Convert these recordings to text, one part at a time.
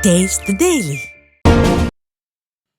Taste the Daily.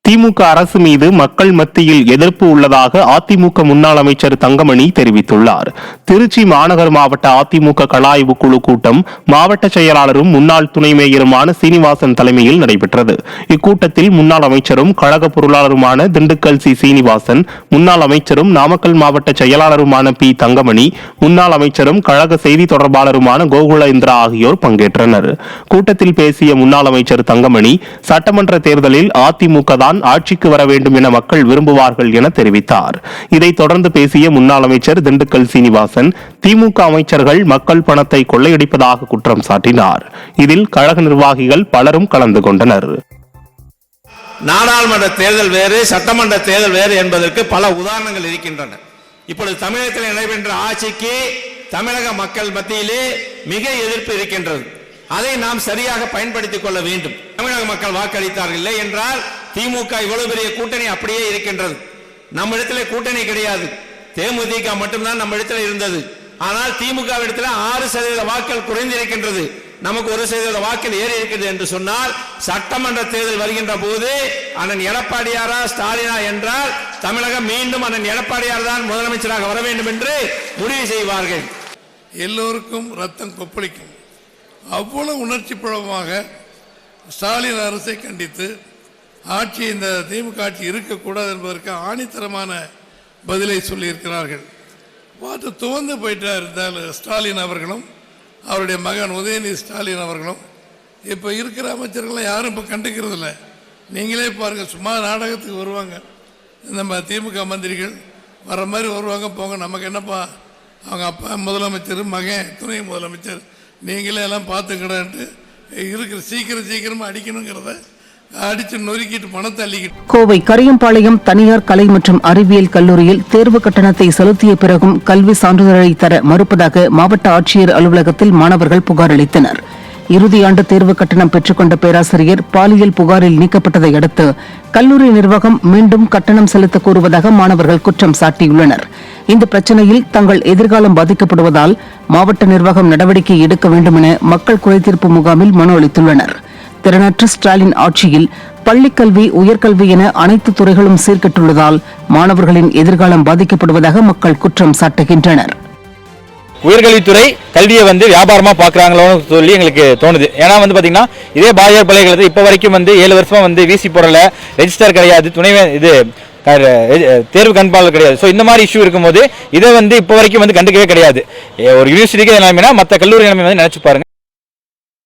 திமுக அரசு மீது மக்கள் மத்தியில் எதிர்ப்பு உள்ளதாக அதிமுக முன்னாள் அமைச்சர் தங்கமணி தெரிவித்துள்ளார். திருச்சி மாநகர் மாவட்ட அதிமுக கலாய்வு குழு கூட்டம் மாவட்ட செயலாளரும் முன்னாள் துணை மேயருமான சீனிவாசன் தலைமையில் நடைபெற்றது. இக்கூட்டத்தில் முன்னாள் அமைச்சரும் கழக பொருளாளருமான திண்டுக்கல் சீனிவாசன், முன்னாள் அமைச்சரும் நாமக்கல் மாவட்ட செயலாளருமான பி தங்கமணி, முன்னாள் அமைச்சரும் கழக செய்தி தொடர்பாளருமான கோகுல இந்திரா ஆகியோர் பங்கேற்றனர். கூட்டத்தில் பேசிய முன்னாள் அமைச்சர் தங்கமணி, சட்டமன்ற தேர்தலில் அதிமுக தான் ஆட்சிக்கு வர வேண்டும் என மக்கள் விரும்புவார்கள் என தெரிவித்தார். இதைத் தொடர்ந்து பேசிய முன்னாள் அமைச்சர் திண்டுக்கல் சீனிவாசன், திமுக அமைச்சர்கள் மக்கள் பணத்தை கொள்ளையடிப்பதாக குற்றம் சாட்டினார். இதில் கழக நிர்வாகிகள் பலரும் கலந்து கொண்டனர். நாடாளுமன்ற தேர்தல் வேறு, சட்டமன்ற தேர்தல் வேறு என்பதற்கு பல உதாரணங்கள் இருக்கின்றன. இப்பொழுது தமிழகத்தில் நடைபெற்ற ஆட்சிக்கு தமிழக மக்கள் மத்தியிலே மிக எதிர்ப்பு இருக்கின்றது. அதை நாம் சரியாக பயன்படுத்திக் கொள்ள வேண்டும். தமிழக மக்கள் வாக்களித்தார்கள் இல்லை என்றால் திமுக இவ்வளவு பெரிய கூட்டணி அப்படியே இருக்கின்றது. நம்ம இடத்துல கூட்டணி கிடையாது, தேமுதிக மட்டும்தான் நம்ம இடத்துல இருந்தது. ஆனால் திமுக இடத்துல 6% வாக்கள் குறைந்திருக்கின்றது, நமக்கு 1% வாக்கில் ஏறி இருக்கிறது என்று சொன்னால் சட்டமன்ற தேர்தல் வருகின்ற போது அண்ணன் எடப்பாடியாரா ஸ்டாலினா என்றால் தமிழகம் மீண்டும் அண்ணன் எடப்பாடியார் தான் முதலமைச்சராக வர வேண்டும் என்று முடிவு செய்வார்கள். எல்லோருக்கும் ரத்தம் கொப்பளிக்கும். அவ்வளவு உணர்ச்சி பூர்வமாக ஸ்டாலின் அரசை கண்டித்து ஆட்சி, இந்த திமுக ஆட்சி இருக்கக்கூடாது என்பதற்கு ஆணித்தரமான பதிலை சொல்லியிருக்கிறார்கள். பார்த்து துவந்து போயிட்டார் இருந்தால் ஸ்டாலின் அவர்களும் அவருடைய மகன் உதயநிதி ஸ்டாலின் அவர்களும். இப்போ இருக்கிற அமைச்சர்கள்லாம் யாரும் இப்போ கண்டுக்கிறது இல்லை. நீங்களே பாருங்கள், சும்மா நாடகத்துக்கு வருவாங்க. நம்ம திமுக மந்திரிகள் வர மாதிரி வருவாங்க, போங்க, நமக்கு என்னப்பா, அவங்க அப்பா முதலமைச்சர், மகன் துணை முதலமைச்சர், நீங்களே எல்லாம் பார்த்துக்கிட்டு இருக்கிற சீக்கிரமாக அடிக்கணுங்கிறத அடிச்சு நொறுக்கிட்டு பணத்தை அள்ளிக்கிட்டு. கோவை கரியம்பாளையம் தனியார் கலை மற்றும் அறிவியல் கல்லூரியில் தேர்வு கட்டணத்தை செலுத்திய பிறகும் கல்வி சான்றிதழை தர மறுப்பதாக மாவட்ட ஆட்சியர் அலுவலகத்தில் மாணவர்கள் புகார் அளித்தனர். இறுதியாண்டு தேர்வு கட்டணம் பெற்றுக்கொண்ட பேராசிரியர் பாலியல் புகாரில் நீக்கப்பட்டதை அடுத்து கல்லூரி நிர்வாகம் மீண்டும் கட்டணம் செலுத்த கோருவதாக மாணவர்கள் குற்றம் சாட்டியுள்ளனர். இந்த பிரச்சினையில் தங்கள் எதிர்காலம் பாதிக்கப்படுவதால் மாவட்ட நிர்வாகம் நடவடிக்கை எடுக்க வேண்டும் என மக்கள் குறைதீர்ப்பு முகாமில் மனு அளித்துள்ளனர். திறனற்ற ஸ்டாலின் ஆட்சியில் பள்ளிக்கல்வி, உயர்கல்வி என அனைத்து துறைகளும் சீர்கெட்டுள்ளதால் மாணவர்களின் எதிர்காலம் பாதிக்கப்படுவதாக மக்கள் குற்றம் சாட்டுகின்றனர். உயர்கல்வித்துறை கல்வியை வியாபாரமா பாக்குறாங்களோன்னு சொல்லி எங்களுக்கு தோணுது. ஏன்னா பாத்தீங்கன்னா இதே பாஜக பள்ளிகளுக்கு இப்ப வரைக்கும் 7 வருஷமா விசி போடல, ரெஜிஸ்டர் கிடையாது, துணை இது தேர்வு கண்பாளர் கிடையாது. ஸோ இந்த மாதிரி இஷ்யூ இருக்கும்போது இதை இப்போ வரைக்கும் கண்டுக்கவே கிடையாது. ஒரு யூனிவர்சிட்டிக்கு நிலைமைனா மற்ற கல்லூரி நிலைமை நினைச்சு பாருங்க.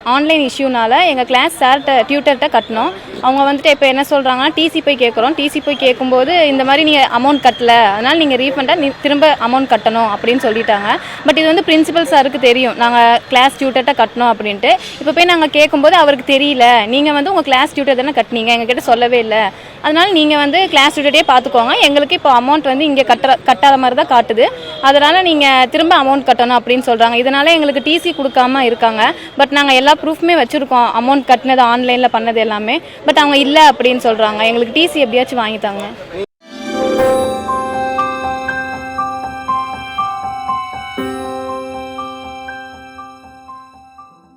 ஆன்லைன் இஷ்யூனால எங்கள் கிளாஸ் சார்கிட்ட டியூட்டர்கிட்ட கட்டணும். அவங்க இப்போ என்ன சொல்கிறாங்கன்னா, டிசி போய் கேட்குறோம். டிசி போய் கேட்கும்போது இந்த மாதிரி நீங்கள் அமௌண்ட் கட்டல, அதனால் நீங்கள் ரீஃபண்டாக திரும்ப அமௌண்ட் கட்டணும் அப்படின்னு சொல்லிட்டாங்க. பட் இது பிரின்சிபல் சாருக்கு தெரியும் நாங்கள் கிளாஸ் டியூட்டர்கிட்ட கட்டணும் அப்படின்ட்டு. இப்போ போய் நாங்கள் கேட்கும்போது அவருக்கு தெரியல, நீங்கள் உங்கள் கிளாஸ் டியூட்டர் தானே கட்டினீங்க, எங்ககிட்ட சொல்லவே இல்லை, அதனால் நீங்கள் கிளாஸ் டியூட்டர்டே பார்த்துக்கோங்க, எங்களுக்கு இப்போ அமௌண்ட் இங்கே கட்டாத மாதிரி தான் காட்டுது, அதனால் நீங்கள் திரும்ப அமௌண்ட் கட்டணும் அப்படின்னு சொல்கிறாங்க. இதனால் எங்களுக்கு டிசி கொடுக்காம இருக்காங்க. பட் நாங்கள் எல்லா ப்ரூஃப்மே வச்சுருக்கோம், அமௌண்ட் கட்டினது ஆன்லைனில் பண்ணது எல்லாமே. பட் அவங்க இல்லை அப்படின்னு சொல்கிறாங்க. எங்களுக்கு டிசி எப்படியாச்சும் வாங்கித்தாங்க.